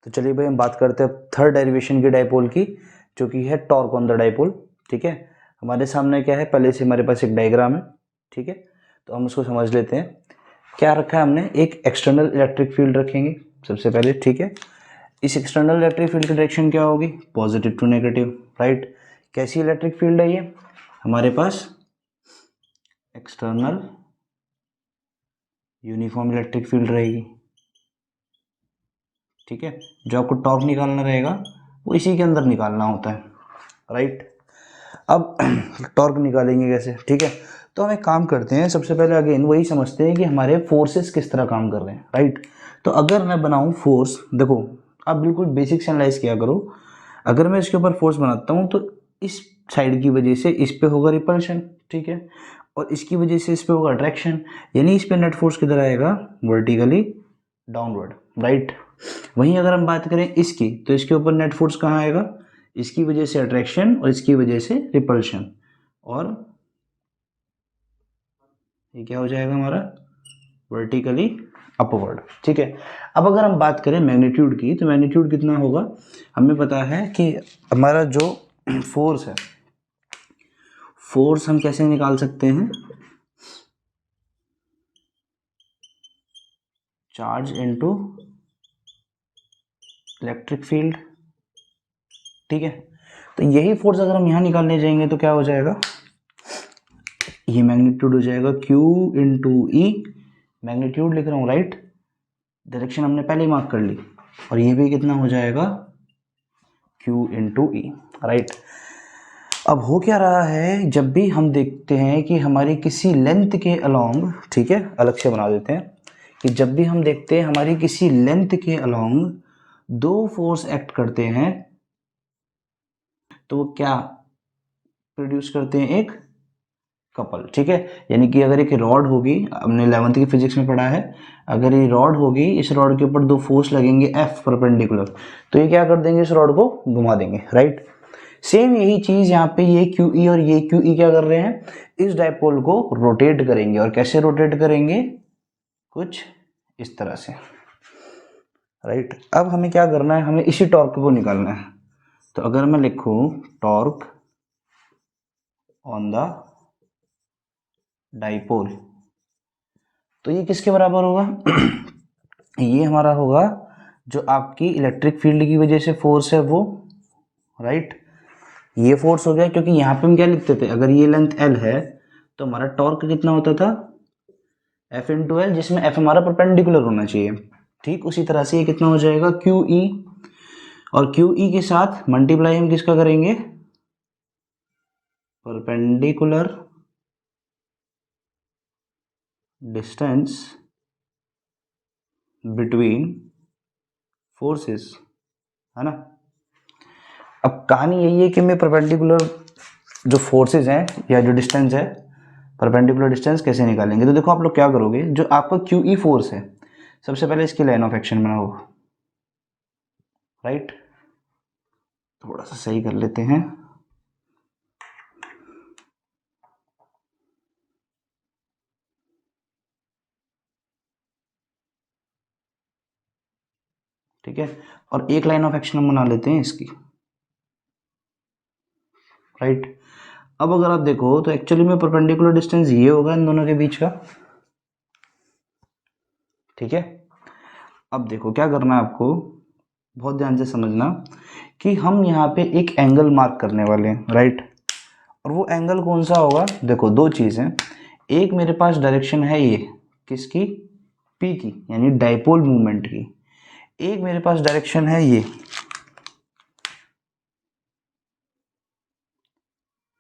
तो चलिए भाई हम बात करते हैं थर्ड डेरिवेशन की डाइपोल की, जो कि है टॉर्क ऑन द डाइपोल। ठीक है, हमारे सामने क्या है, पहले से हमारे पास एक डायग्राम है। ठीक है, तो हम उसको समझ लेते हैं। क्या रखा है हमने, एक एक्सटर्नल इलेक्ट्रिक फील्ड रखेंगे सबसे पहले। ठीक है, इस एक्सटर्नल इलेक्ट्रिक फील्ड की डायरेक्शन क्या होगी, पॉजिटिव टू नेगेटिव, राइट। कैसी इलेक्ट्रिक फील्ड है ये, हमारे पास एक्सटर्नल यूनिफॉर्म इलेक्ट्रिक फील्ड रहेगी। ठीक है, जो आपको टॉर्क निकालना रहेगा वो इसी के अंदर निकालना होता है, राइट। अब टॉर्क निकालेंगे कैसे, ठीक है। तो हम एक काम करते हैं, सबसे पहले अगेन वही समझते हैं कि हमारे फोर्सेस किस तरह काम कर रहे हैं, राइट। तो अगर मैं बनाऊं फोर्स, देखो आप बिल्कुल बेसिक से एनालाइज किया करो। अगर मैं इसके ऊपर फोर्स बनाता हूं तो इस साइड की वजह से इस पे होगा रिपल्शन, ठीक है, और इसकी वजह से इस पे होगा अट्रैक्शन, यानी इस पे नेट फोर्स किधर आएगा, वर्टिकली डाउनवर्ड, राइट। वहीं अगर हम बात करें इसकी, तो इसके ऊपर नेट फोर्स कहाँ आएगा, इसकी वजह से अट्रैक्शन और इसकी वजह से रिपल्शन, और ये क्या हो जाएगा हमारा, वर्टिकली अपवर्ड। ठीक है, अब अगर हम बात करें मैग्नीट्यूड की, तो मैग्नीट्यूड कितना होगा, हमें पता है कि हमारा जो फोर्स है, फोर्स हम कैसे निकाल सकते हैं, चार्ज इनटू इलेक्ट्रिक फील्ड। ठीक है, तो यही फोर्स अगर हम यहाँ निकालने जाएंगे तो क्या हो जाएगा, ये मैग्नीट्यूड हो जाएगा Q इंटू ई, मैग्नीट्यूड लिख रहा हूँ, राइट। डायरेक्शन हमने पहले ही मार्क कर ली, और ये भी कितना हो जाएगा, Q इंटू ई, राइट। अब हो क्या रहा है, जब भी हम देखते हैं कि हमारी किसी लेंथ के अलोंग, ठीक है, अलग से बना देते हैं, कि जब भी हम देखते हैं हमारी किसी लेंथ के अलोंग दो फोर्स एक्ट करते हैं, तो वो क्या प्रोड्यूस करते हैं, एक कपल। ठीक है, यानी कि अगर एक रॉड होगी, हमने 11th की फिजिक्स में पढ़ा है, अगर ये रॉड होगी, इस रॉड के ऊपर दो फोर्स लगेंगे F परपेंडिकुलर, तो ये क्या कर देंगे, इस रॉड को घुमा देंगे, राइट। सेम यही चीज यहाँ पे ये QE और ये QE क्या कर रहे हैं, इस डायपोल को रोटेट करेंगे। और कैसे रोटेट करेंगे, कुछ इस तरह से, राइट। अब हमें क्या करना है, हमें इसी टॉर्क को निकालना है। तो अगर मैं लिखूं टॉर्क ऑन द डाइपोल, तो ये किसके बराबर होगा ये हमारा होगा जो आपकी इलेक्ट्रिक फील्ड की वजह से फोर्स है वो, राइट। ये फोर्स हो गया, क्योंकि यहाँ पे हम क्या लिखते थे, अगर ये लेंथ L है तो हमारा टॉर्क कितना होता था, F इंटू एल, जिसमें F हमारा परपेंडिकुलर होना चाहिए। ठीक उसी तरह से ये कितना हो जाएगा, QE, और QE के साथ मल्टीप्लाई हम किसका करेंगे, परपेंडिकुलर डिस्टेंस बिटवीन फोर्सेस, है ना। अब कहानी यही है कि मैं परपेंडिकुलर जो फोर्सेस हैं या जो डिस्टेंस है, परपेंडिकुलर डिस्टेंस कैसे निकालेंगे। तो देखो आप लोग क्या करोगे, जो आपका QE फोर्स है, सबसे पहले इसकी लाइन ऑफ एक्शन बनाओ, राइट। थोड़ा सा सही कर लेते हैं, ठीक है, और एक लाइन ऑफ एक्शन हम बना लेते हैं इसकी, राइट। अब अगर आप देखो तो एक्चुअली में परपेंडिकुलर डिस्टेंस ये होगा इन दोनों के बीच का, ठीक है। अब देखो क्या करना है आपको, बहुत ध्यान से समझना कि हम यहाँ पे एक एंगल मार्क करने वाले हैं, राइट। और वो एंगल कौन सा होगा, देखो दो चीज़ हैं, एक मेरे पास डायरेक्शन है ये किसकी, P की, यानी डाइपोल मूवमेंट की, एक मेरे पास डायरेक्शन है ये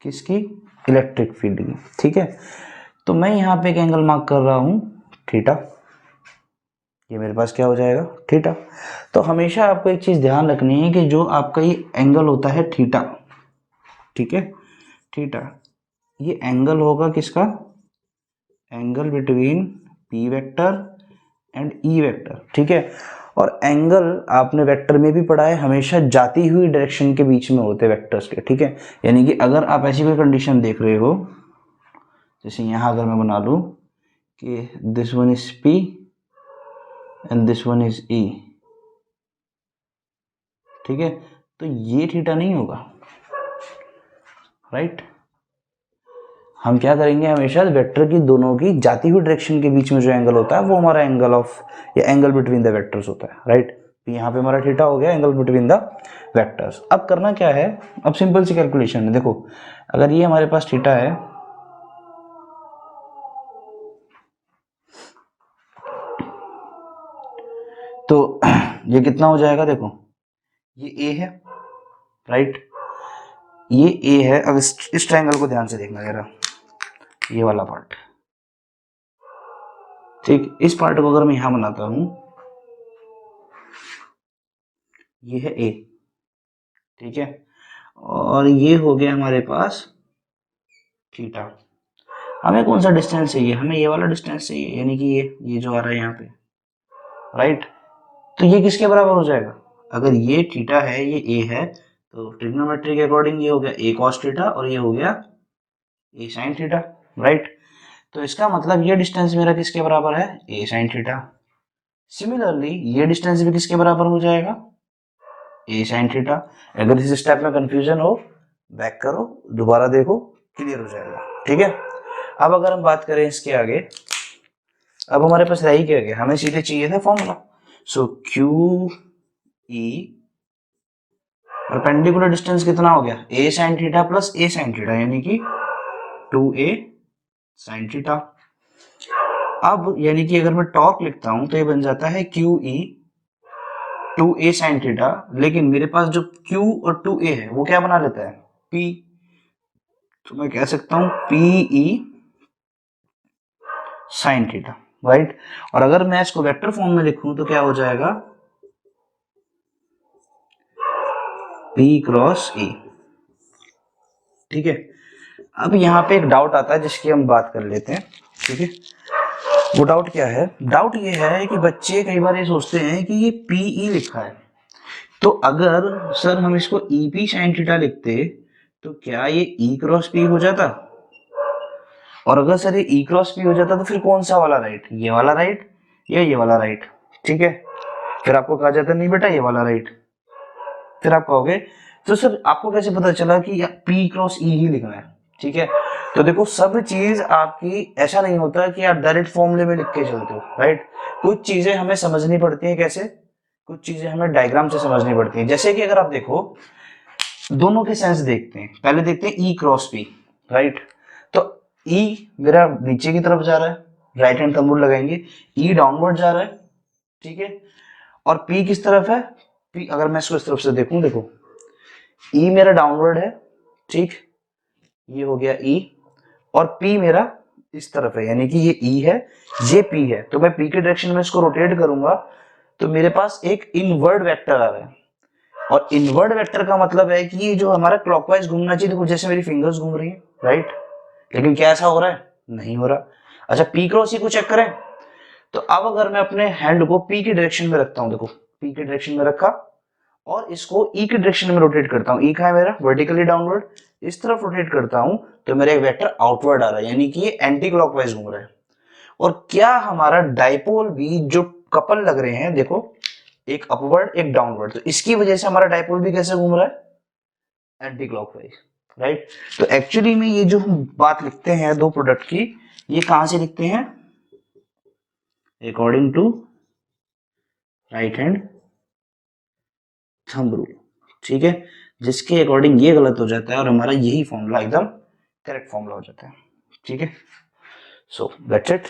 किसकी, इलेक्ट्रिक फील्ड की। ठीक है, तो मैं यहाँ पे एक एंगल मार्क कर रहा हूँ थीटा, ये मेरे पास क्या हो जाएगा, थीटा। तो हमेशा आपको एक चीज ध्यान रखनी है कि जो आपका ये एंगल होता है थीटा, ठीक है, थीटा, ये एंगल होगा किसका, angle between P vector and E vector. ठीक है, और एंगल आपने वेक्टर में भी पढ़ा है, हमेशा जाती हुई डायरेक्शन के बीच में होते हैं वेक्टर्स के। ठीक है, यानी कि अगर आप ऐसी कोई कंडीशन देख रहे हो, जैसे यहाँ अगर मैं बना लूँ कि this one is P and this one is E, ठीक है, तो ये थीटा नहीं होगा, राइट। हम क्या करेंगे, हमेशा वेक्टर की दोनों की जाती हुई डायरेक्शन के बीच में जो एंगल होता है वो हमारा एंगल ऑफ या एंगल बिटवीन द वेक्टर्स होता है, राइट। यहाँ पे हमारा थीटा हो गया एंगल बिटवीन द वेक्टर्स। अब करना क्या है, अब सिंपल सी कैलकुलेशन है। देखो अगर ये हमारे पास थीटा है, तो ये कितना हो जाएगा, देखो ये ए है, राइट, ये ए है। अब इस ट्रायंगल को ध्यान से देखना जरा, ये वाला पार्ट, ठीक। इस पार्ट को अगर मैं यहां बनाता हूं, ये है ए, ठीक है, और ये हो गया हमारे पास थीटा। हमें कौन सा डिस्टेंस चाहिए, हमें ये वाला डिस्टेंस चाहिए, यानी कि ये जो आ रहा है यहाँ पे, राइट। तो ये किसके बराबर हो जाएगा, अगर ये थीटा है ये ए है, तो ट्रिग्नोमेट्री के अकॉर्डिंग ये हो गया ए कॉस थीटा और ये हो गया ए साइन थीटा, राइट। तो इसका मतलब ये डिस्टेंस मेरा किसके बराबर है, ए साइन थीटा। सिमिलरली ये डिस्टेंस भी किसके बराबर हो जाएगा, ए साइन थीटा। अगर इस स्टेप में कंफ्यूजन हो, बैक करो, दोबारा देखो, क्लियर हो जाएगा, ठीक है। अब अगर हम बात करें इसके आगे, अब हमारे पास रह ही क्या गया, हमें सीधे चाहिए था फॉर्मूला। सो क्यू ई परपेंडिकुलर डिस्टेंस कितना हो गया, ए साइन थीटा प्लस ए साइन थीटा, यानी कि 2a साइन थीटा। अब यानी कि अगर मैं टॉर्क लिखता हूं तो ये बन जाता है Q E 2a sine theta, लेकिन मेरे पास जो q और 2a है वो क्या बना लेता है, p। तो मैं कह सकता हूं P E sine theta, right. और अगर मैं इसको वेक्टर फॉर्म में लिखूं तो क्या हो जाएगा, p क्रॉस e, ठीक है। अब यहाँ पे एक डाउट आता है जिसकी हम बात कर लेते हैं, ठीक है। वो डाउट क्या है, डाउट ये है कि बच्चे कई बार ये सोचते हैं कि ये पी ई लिखा है, तो अगर सर हम इसको ई पी साइन थीटा लिखते तो क्या ये ई क्रॉस पी हो जाता, और अगर सर ये ई क्रॉस पी हो जाता तो फिर कौन सा वाला राइट, ये वाला राइट या ये वाला राइट, ठीक है। फिर आपको कहा जाता नहीं बेटा ये वाला राइट, फिर आप कहोगे तो सर आपको कैसे पता चला कि पी क्रॉस ई ही लिखना है, ठीक है। तो देखो सब चीज आपकी ऐसा नहीं होता कि आप डायरेक्ट फॉर्मूले में लिख के चलते हो, राइट। कुछ चीजें हमें समझनी पड़ती हैं, कैसे, कुछ चीजें हमें डायग्राम से समझनी पड़ती हैं। जैसे कि अगर आप देखो दोनों के सेंस देखते हैं, पहले देखते हैं ई क्रॉस पी, राइट। तो ई मेरा नीचे की तरफ जा रहा है, राइट हैंड थंब रूल लगाएंगे, ई डाउनवर्ड जा रहा है, ठीक है। और पी किस तरफ है, पी अगर मैं इसको इस तरफ से देखूं, देखो ई मेरा डाउनवर्ड है, ठीक, ये हो गया ई, और पी मेरा इस तरफ है, यानी कि ये ई है ये पी है। तो मैं पी के डायरेक्शन में इसको रोटेट करूंगा तो मेरे पास एक इनवर्ड वेक्टर आ रहा है, और इनवर्ड वेक्टर का मतलब है कि ये जो हमारा क्लॉकवाइज घूमना चाहिए, देखो जैसे मेरी फिंगर्स घूम रही है, राइट, लेकिन क्या ऐसा हो रहा है, नहीं हो रहा। अच्छा पी क्रॉस ई को चेक करें, तो अब अगर मैं अपने हैंड को पी की डायरेक्शन में रखता हूं, देखो पी की डायरेक्शन में रखा और इसको ई की डायरेक्शन में रोटेट करता हूं, ई का है मेरा वर्टिकली डाउनवर्ड, इस तरफ रोटेट करता हूं तो मेरा एक वेक्टर आउटवर्ड आ रहा है, यानी कि ये एंटी क्लॉकवाइज घूम रहा है। और क्या हमारा डाइपोल भी जो कपल लग रहे हैं, देखो एक अपवर्ड एक डाउनवर्ड, तो इसकी वजह से हमारा डाइपोल भी कैसे घूम रहा है, एंटी क्लॉकवाइज, राइट। तो एक्चुअली में ये जो हम बात लिखते हैं दो प्रोडक्ट की, ये कहां से लिखते हैं, according to right hand thumb rule, ठीक है। जिसके अकॉर्डिंग ये गलत हो जाता है और हमारा यही फॉर्मूला एकदम करेक्ट फॉर्मूला हो जाता है, ठीक है। So that's it.